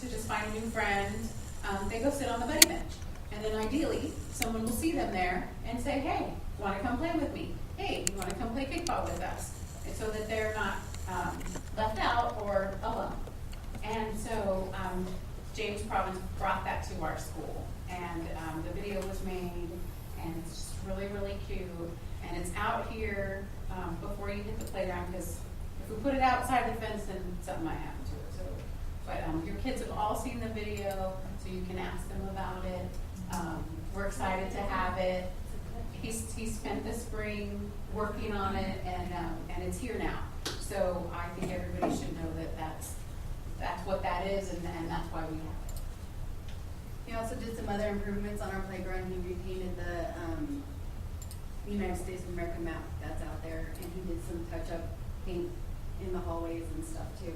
to just find a new friend, they go sit on the buddy bench. And then ideally, someone will see them there and say, hey, want to come play with me? Hey, you want to come play kickball with us? And so that they're not left out or alone. And so James Province brought that to our school. And the video was made, and it's just really, really cute. And it's out here before you hit the playground, because if we put it outside the fence, then something might happen to it. So, but your kids have all seen the video, so you can ask them about it. We're excited to have it. He spent the spring working on it, and it's here now. So I think everybody should know that that's what that is, and that's why we have it. He also did some other improvements on our playground. He repainted the United States of America map that's out there, and he did some touch-up paint in the hallways and stuff too.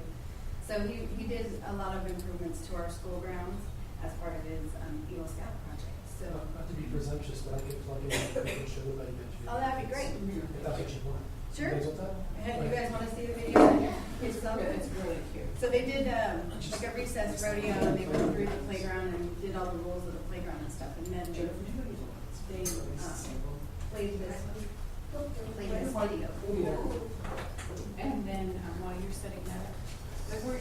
So he did a lot of improvements to our school grounds as part of his Eagle Scout project. So Not to be presumptuous, but I could plug in and show the buddy bench. oh, that'd be great. If that's what you want. Sure. You guys want that? You guys want to see the video? Yeah. It's so good. It's really cute. So they did like a recess rodeo, and they went through the playground and did all the rules of the playground and stuff, and then they played this video. And then while you're setting that up, like where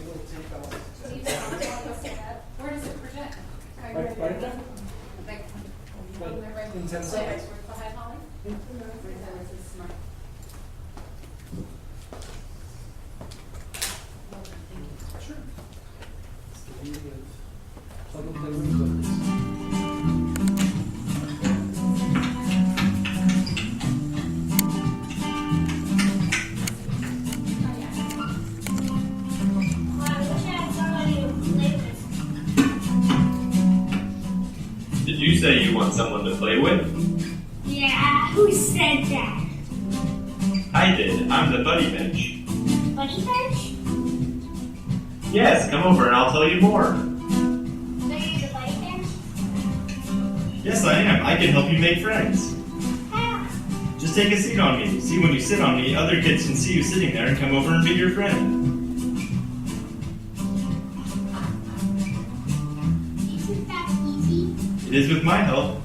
does it project? Right there? Like, Right in 10 seconds. Behind Holly? Smart. Sure. It's the beauty of plug and play with buddies. Did you say you want someone to play with? Yeah, who said that? I did. I'm the buddy bench. Buddy bench? Yes, come over and I'll tell you more. So you're the buddy bench? Yes, I am. I can help you make friends. How? Just take a seat on me. See, when you sit on me, other kids can see you sitting there and come over and be your friend. Isn't that easy? It is with my help.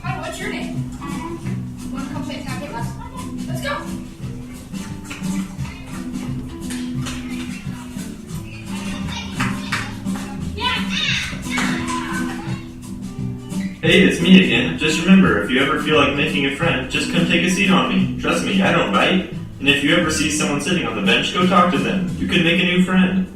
Hi, what's your name? Want to come play tag with us? Let's go. Hey, it's me again. Just remember, if you ever feel like making a friend, just come take a seat on me. Trust me, I don't bite. And if you ever see someone sitting on the bench, go talk to them. You can make a new friend.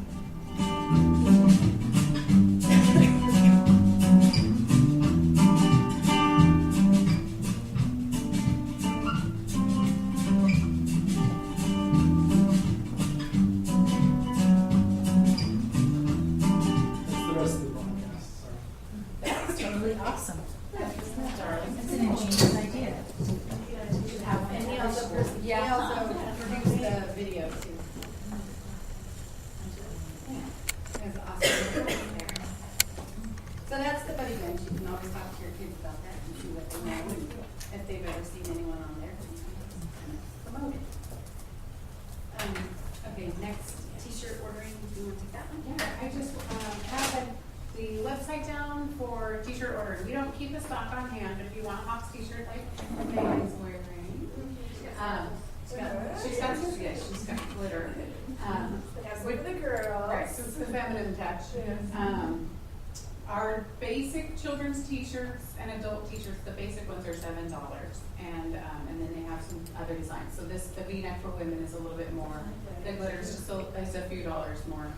That's the rest of the podcast. Sorry. That's totally awesome. Isn't that darling? That's an ingenious idea. And he also produced the video too. It was awesome. So that's the buddy bench. You can always talk to your kids about that and see what they know and if they've ever seen anyone on there. Promote it. Okay, next t-shirt ordering. Do you want to take that one? Yeah, I just have the website down for t-shirt ordering. We don't keep the stock on hand, but if you want a Hawks t-shirt like Megan's wearing, she's got glitter. With the girls. Right, so it's the feminine touch. Our basic children's t-shirts and adult t-shirts, the basic ones are $7, and then they have some other designs. So the V-neck for women is a little bit more. The glitter is just a few dollars more.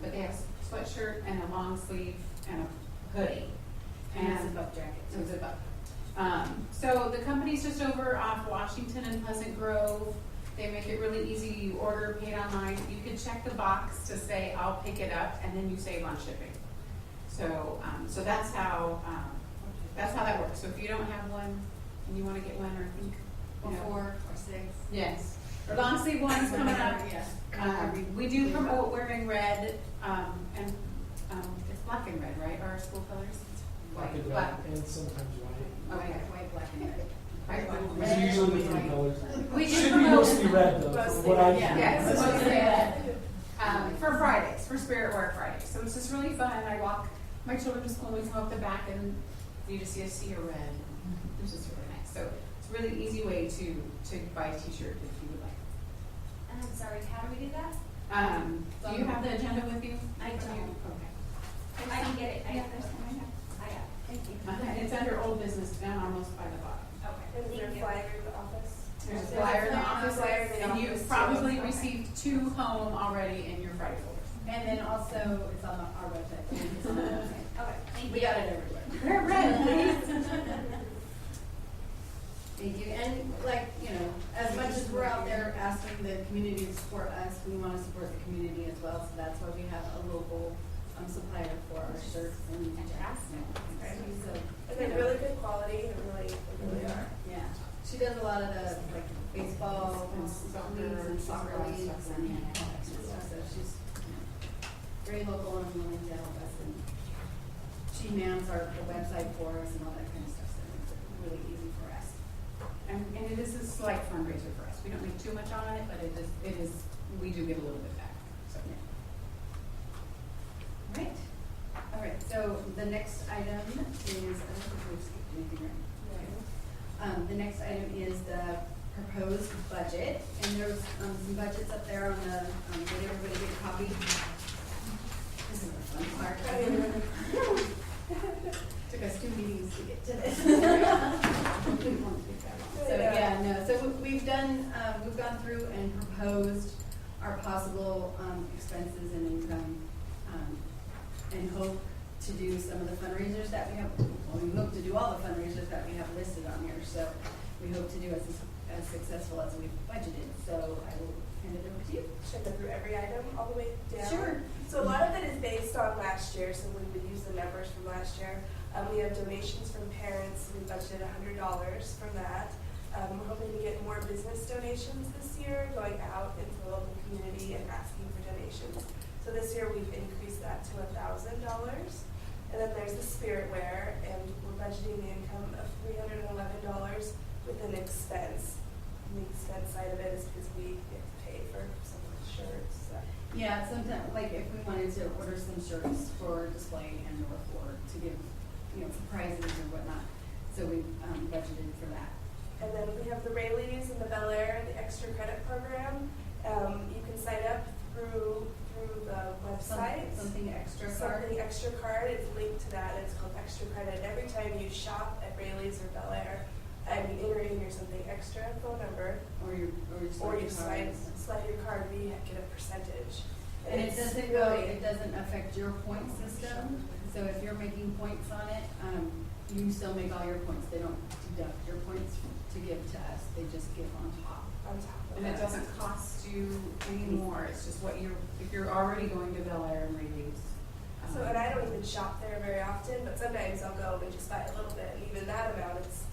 But they have a sweatshirt and a long sleeve and a hoodie. And it's a buff jacket. It was a buff. So the company's just over off Washington and Pleasant Grove. They make it really easy. You order, pay it online. You can check the box to say, I'll pick it up, and then you save on shipping. So that's how that works. So if you don't have one and you want to get one, or think, Or 4 or 6. yes, Or long sleeve ones coming up. Yeah. We do promote wearing red, and it's black and red, right? Our school colors? Black and Black. red, and sometimes white. Okay. White, black, and red. White, black, and Those red. are usually the three colors. We do Should be promote- mostly red though, from what I've Yeah. Yes, seen. it's mostly red. For Fridays, for Spirit Wear Fridays. So it's just really fun. I walk my children to school, we come up the back and you just see a sea of red. It's just really nice. So it's a really easy way to buy a t-shirt if you would like. And I'm sorry, how do we do that? Do you have the agenda with you? I don't. Okay. I can get it. I got this one. I got it. Thank you. It's under old business down almost by the bottom. Okay. Is there a Thank you. flyer in the office? There's a flyer in the office, Flyer in the and office, you've too. probably Okay. received 2 home already in your Friday folders. And then also, it's on our website. It's on our website. Okay, thank you. We got it everywhere. Wear red, please. Thank you. And like, as much as we're out there asking the community to support us, we want to support the community as well. So that's why we have a local supplier for our shirts and jackets. So, And they're really good quality, they really are. yeah. She does a lot of the like baseball and leagues and soccer leagues and stuff. So she's very local and willing to help us. And she mans the website for us and all that kind of stuff. So it's really easy for us. And it is a slight fundraiser for us. We don't make too much on it, but it is, we do get a little bit back, so. Right. All right, so the next item is, I don't think we've skipped anything, right? The next item is the proposed budget, and there's some budgets up there on the, did everybody get a copy? This is the fun part. Took us 2 meetings to get to this. So, yeah, no, so we've gone through and proposed our possible expenses and income, and hope to do some of the fundraisers that we have, well, we hope to do all the fundraisers that we have listed on here, so we hope to do as successful as we've budgeted, so I will hand it over to you. Should I go through every item all the way down? Sure. So a lot of it is based on last year, so we would use the numbers from last year. We have donations from parents, we budgeted $100 from that. We're hoping to get more business donations this year, going out into the local community and asking for donations. So this year we've increased that to $1,000. And then there's the spirit wear, and we're budgeting the income of $311 with an expense. And the expense side of it is because we get to pay for someone's shirts. So. Yeah, sometimes, like if we wanted to order some shirts for display and or for, to give, for prizes or whatnot, so we budgeted for that. And then we have the Rayleighs and the Bel Air, the extra credit program. You can sign up through the website. Something extra card. Something extra card. It's linked to that. It's called extra credit. Every time you shop at Rayleigh's or Bel Air, and you enter in your something extra phone number, Or you slide your card, we get a percentage. And it it's doesn't really- it doesn't affect your point system. So if you're making points on it, you still make all your points. They don't deduct your points to give to us. They just give on top. on top of And that. it doesn't cost you any more. It's just if you're already going to Bel Air and Rayleigh's. So, and I don't even shop there very often, but sometimes I'll go and just buy a little bit, and even that amount, it's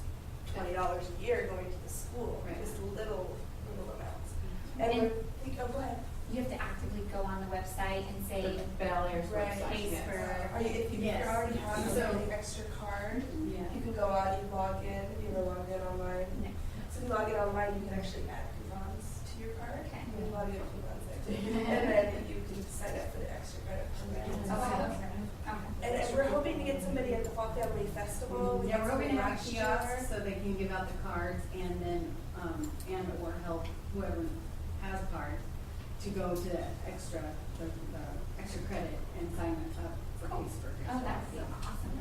$20 a year going to the school, Right. just little amounts. And And go ahead. You have to actively go on the website and say, Bel Air's Right. website. pays yes. for. If you Yes. already have So- something extra card, Yeah. you can go on, you log in, you ever log in online? No. So if you log in online, you can actually add coupons to your card. Okay. You can log in coupons there too. And then you can sign up for the extra credit program. Okay. And we're hoping to get somebody at the Fall Family Festival. We Yeah, had we're hoping somebody to have last year. kiosks so they can give out the cards and then, and or help whoever has cards to go to the extra credit and sign up for caseworkers. Oh, that would be awesome.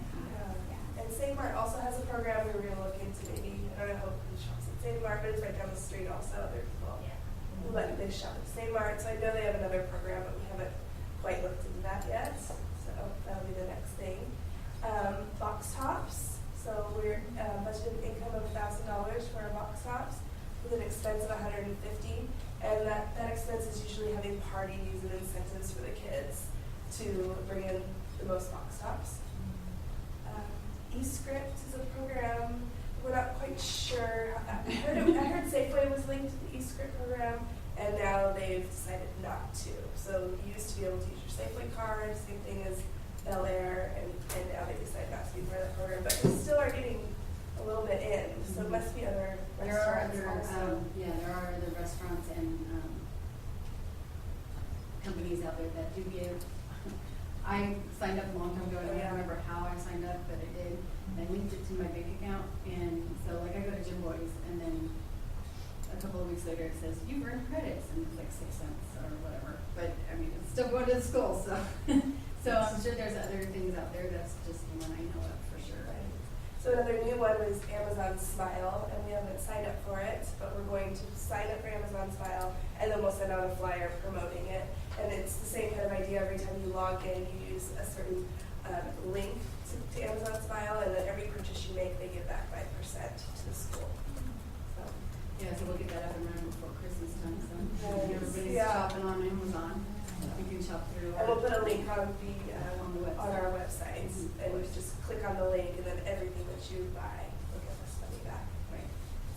And St. Mart also has a program we were going to look into maybe, I don't know who shops at St. Mart, but it's right down the street also. Other people who let they shop at St. Mart. So I know they have another program, but we haven't quite looked into that yet. So that'll be the next thing. Box tops. So we're budgeted income of $1,000 for our box tops with an expense of $150. And that expense is usually having parties and incentives for the kids to bring in the most box tops. eScript is a program. We're not quite sure. I heard Safeway was linked to the eScript program. program, and now they've decided not to. So you used to be able to use your Safeway card, same thing as Bel Air, and now they decided not to be part of that program, but they still are getting a little bit in, so it must be other There are restaurants other, also. there are other restaurants and, companies out there that do give. I signed up a long time ago, I don't remember how I signed up, but I did. I linked it to my bank account, and so like I go to Jim Boy's, and then a couple of weeks later it says, you've earned credits, and it's like 6 cents or whatever. But, I mean, it's still going to the school, so. So I'm sure there's other things out there, that's just the one I know of for sure. Right. So another new one was Amazon Smile, and we haven't signed up for it, but we're going to sign up for Amazon Smile, and then we'll send out a flyer promoting it. And it's the same kind of idea. Every time you log in, you use a certain link to Amazon Smile, and then every purchase you make, they give back 5% to the school. So, Yeah, so we'll get that up and running before Christmas time, so Nice. everybody's Yeah. shopping on Amazon. You can shop through and we'll put a our, link on the website. on our website, and you just click on the link, and then everything that you buy will give us money back. Right.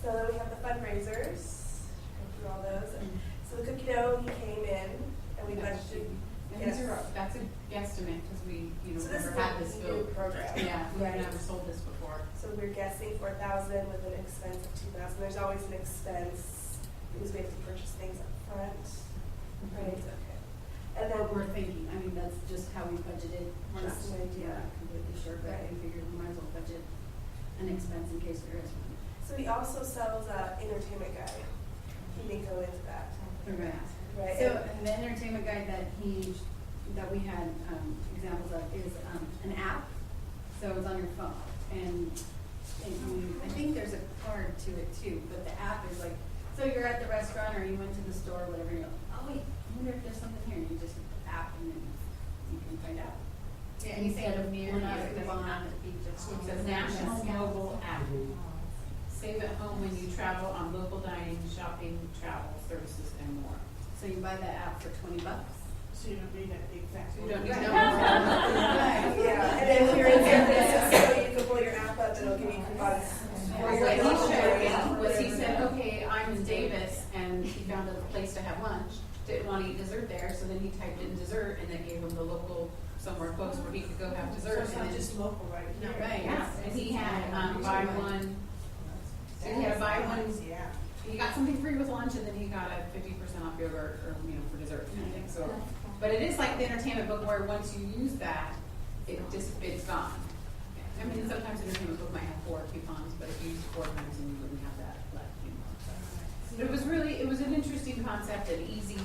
So then we have the fundraisers. Go through all those. And so the cookie dough, he came in, and we budgeted. And Yes. that's a guesstimate, because we, So this never is had a this new built. program. Yeah, we've Right. never sold this before. So we're guessing 4,000 with an expense of 2,000. There's always an expense because we have to purchase things up front. Right, okay. And then What we're thinking, I mean, that's just how we budgeted. We're not, Just an idea. we're not completely sure, but Right. we figured we might as well budget an expense in case there is one. so he also sells a entertainment guide. He didn't go into that. Correct. Right. So, and the entertainment guide that we had, examples of is, an app. So it's on your phone, and I think there's a card to it too, but the app is like, so you're at the restaurant or you went to the store, whatever, and you go, oh wait, I wonder if there's something here, and you just hit the app and then you can find out. Yeah, anything Instead of near pulling you, out it the doesn't have phone. to be just. So it says National Mobile App. Save at home when you travel on local dining, shopping, travel, services, and more. So you buy that app for $20. So you don't need that big fact. You don't need Right. to know. Yeah, and then if you're in San Francisco, you can pull your app up and it'll give you coupons. Well, what he showed me was he said, okay, I'm in Davis, and he found a place to have lunch, didn't want to eat dessert there, so then he typed in dessert, and then gave him the local, somewhere close where he could go have So dessert. it's and not then- just local right here. Right. Yeah, and he had, buy one, so he had a buy one, Yeah. he got something free with lunch, and then he got a 50% off yogurt, or, for dessert kind of thing, so. But it is like the entertainment book where once you use that, it's gone. I mean, sometimes entertainment book might have 4 coupons, but if you use 4 times, then you wouldn't have that left, so. But it was an interesting concept and easy,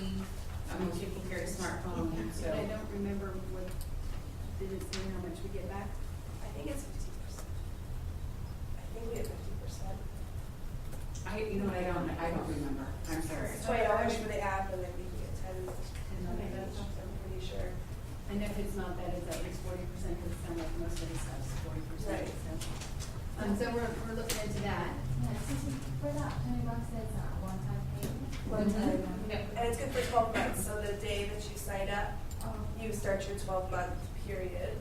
people carry a smartphone, so. But I don't remember did it say how much we get back? I think it's 50%. I think we have 50%. I don't remember, I'm sorry. It's $20 for the app, and then we can get 10 on it, I'm pretty sure. And if it's not that, it's at least 40%, because it sounds like most of the stuff's 40%. Right. So we're looking into that. For that $20, it's a one-time payment. One time. Yep. And it's good for 12 months, so the day that you sign up, you start your 12-month period.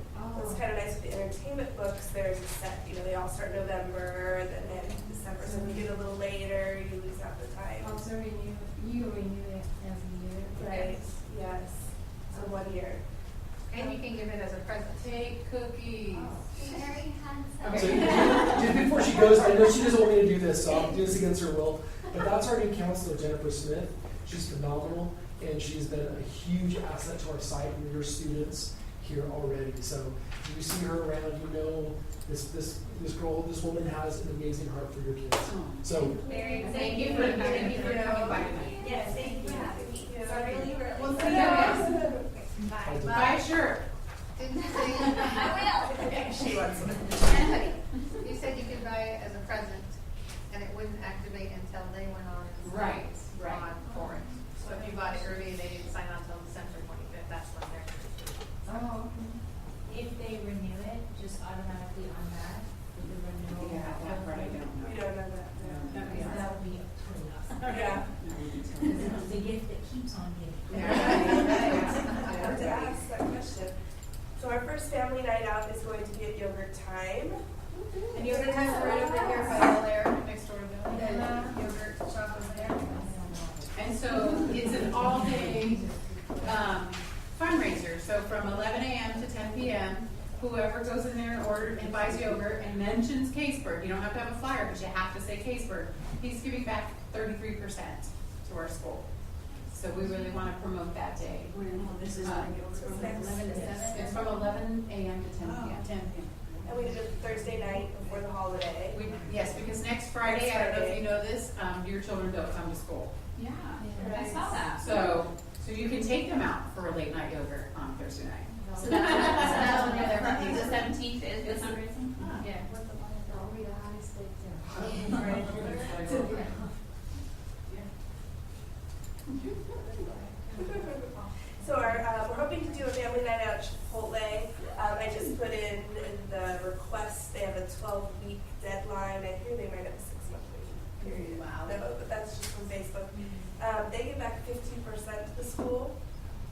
It's kind of nice with the entertainment books, there's a set, they all start November, and then end December, so if you get a little later, you lose out the time. Also you renew it every year. Right, yes, so 1 year. And you can give it as a present. Take cookies. Very handsome. So just before she goes, I know she doesn't want me to do this, so I'll do this against her will. But that's our new counselor, Jennifer Smith. She's phenomenal, and she's been a huge asset to our site and your students here already. So if you see her around, this woman has an amazing heart for your kids. So Thank you for coming by tonight. Yes, thank you. We'll see you. I do. Bye, sure. Didn't say, I She wants one. and honey, you said you could buy it as a present, and it wouldn't activate until they went on and Right, signed right. on for it. So if you bought it early and they didn't sign on until December 25th, that's when they're. Oh, if they renew it, just automatically on that, with the renewal. Yeah, that part I don't know. We don't know that, no. Because that would be totally awesome. Yeah. Because it's the gift that keeps on giving. I have to ask that question. So our first family night out is going to be at Yogurt Time. And yogurt time's right over here by Bel Air. Next door to The yogurt shop over there. And from 11 a.m. to 10 p.m. Whoever goes in there and and buys yogurt and mentions Caseburg, you don't have to have a flyer, but you have to say Caseburg. He's giving back 33% to our school. So we really want to promote that day. This is like, it's from 11 to 7? It's from 11 a.m. to 10 p.m. 10 p.m. And we did it Thursday night before the holiday. Yes, because next Friday, I don't know if you know this, your children don't come to school. Yeah, I Right. saw that. So you can take them out for a late night yogurt on Thursday night. So that's when they're from, the 17th is the fundraising? Yeah. I'll read a high stake too. So we're hoping to do a family night out at Chipotle. I just put in the request, they have a 12-week deadline. I hear they might have a 6-month waiting period. Wow. No, but that's just from Facebook. They give back 15% to the school,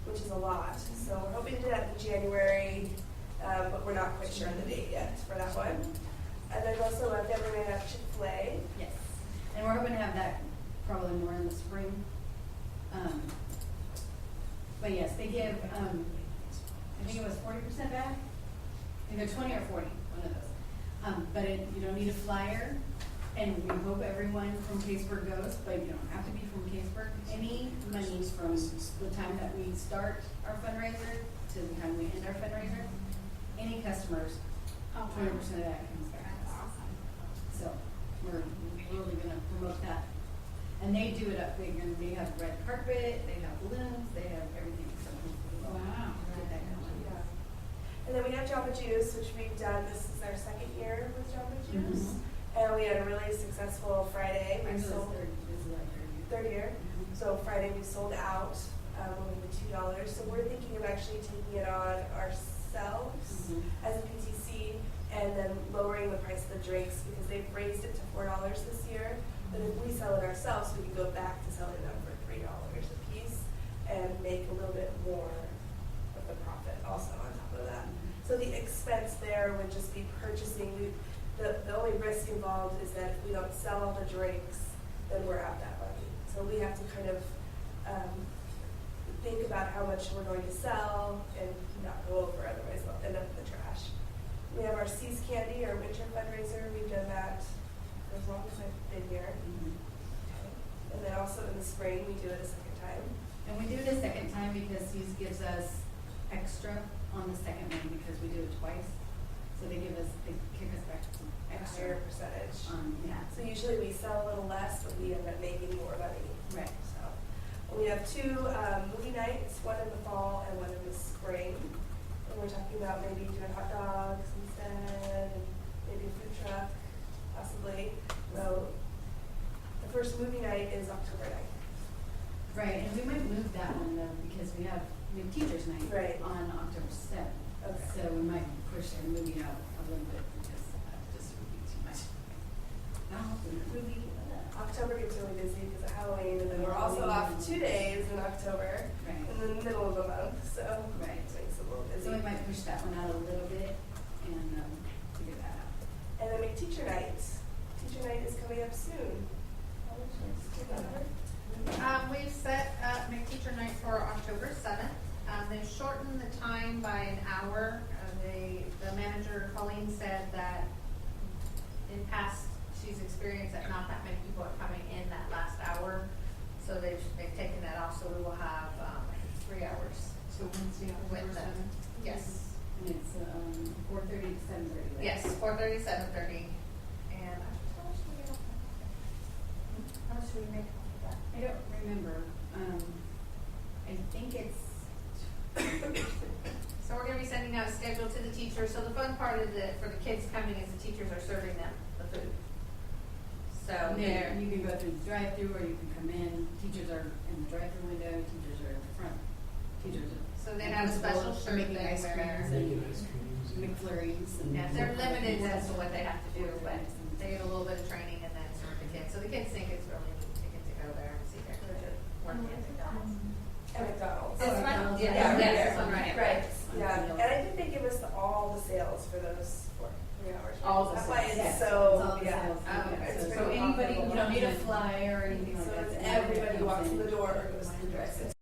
which is a lot. So we're hoping to do that in January, but we're not quite sure on the date yet for that one. And there's also a family night out at Chipotle. Yes. And we're hoping to have that probably more in the spring. But yes, they give, I think it was 40% back. Either 20 or 40. One of those. But you don't need a flyer, and we hope everyone from Caseburg goes, but you don't have to be from Caseburg. Any monies from the time that we start our fundraiser to the time we end our fundraiser, any customers, 20% of that comes back. So we're really gonna promote that. And they do it up big, and they have red carpet, they have balloons, they have everything. So we'll Wow. get that going. Yeah. And then we have Jamba Juice, which we've done. This is our second year with Jamba Juice. Mhm. And we had a really successful Friday. We Actually, sold this is like third year. Mhm. So Friday we sold out when we did $2. So we're thinking of actually taking it on ourselves Mhm. as a PTC and then lowering the price of the drinks because they've raised it to $4 this year. But if we sell it ourselves, we can go back to selling them for $3 a piece and make a little bit more of the profit also on top of that. So the expense there would just be purchasing. The only risk involved is that if we don't sell all the drinks, then we're out that money. So we have to kind of think about how much we're going to sell and not go over, otherwise they'll end up in the trash. We have our Seas Candy, our winter fundraiser. We've done that for as long as I've been here. And then also in the spring, we do it a second time. And we do it a second time because he gives us extra on the second one because we do it twice. So they kick us back some A extra. higher percentage. Yeah. So usually we sell a little less, but we end up making more money. Right. So we have two movie nights, one in the fall and one in the spring. And we're talking about maybe doing hot dogs instead, and maybe a food truck, possibly. So the first movie night is October 9th. Right, and we might move that one though because we have teachers night Right. on October 7th. Okay. So we might push our movie out a little bit because that just would be too much. No, the movie. October gets really busy because of Halloween, and then we're also off 2 days in October Right. in the middle of the month, so Right. it makes it a little busy. So we might push that one out a little bit and figure that out. And then we have teacher night. Teacher night is coming up soon. How much is it? We've set up Make Teacher Night for October 7th. They've shortened the time by an hour. The manager, Colleen, said that in past, she's experienced that not that many people are coming in that last hour. So they've taken that off, so we will have, I think 3 hours. So Wednesday, October With them. 7th. Yes. And it's 4:30 to 7:30. Right? Yes, 4:30, 7:30. And how much do we get off that? How much do we make off of that? I don't remember. I think it's. So we're gonna be sending out a schedule to the teachers. So the fun part of for the kids coming is the teachers are serving them the food. So There, you can go through the drive-through or you can come in. Teachers are in the drive-through window. Teachers are in the front. Teachers are. So they have a special principals shirt making they ice wear. creams Making and ice creams. McFlurries and. yeah, they're limited as to what they have to do, but they get a little bit of training and then serve the kids. So the kids think it's really neat to get to go there and see their kids working at McDonald's. At McDonald's. This one? McDonald's. Yeah, Yeah, yes, yeah. this one, right. Right, On yeah, sale. and I think they give us all the sales for those 3 hours. right? All the That's why sales. it's Yes, so, it's all the yeah. sales. Oh, okay. It's So very anybody, profitable. you don't need a flyer or anything So like it's that. everybody who walks in the door goes to the direct It's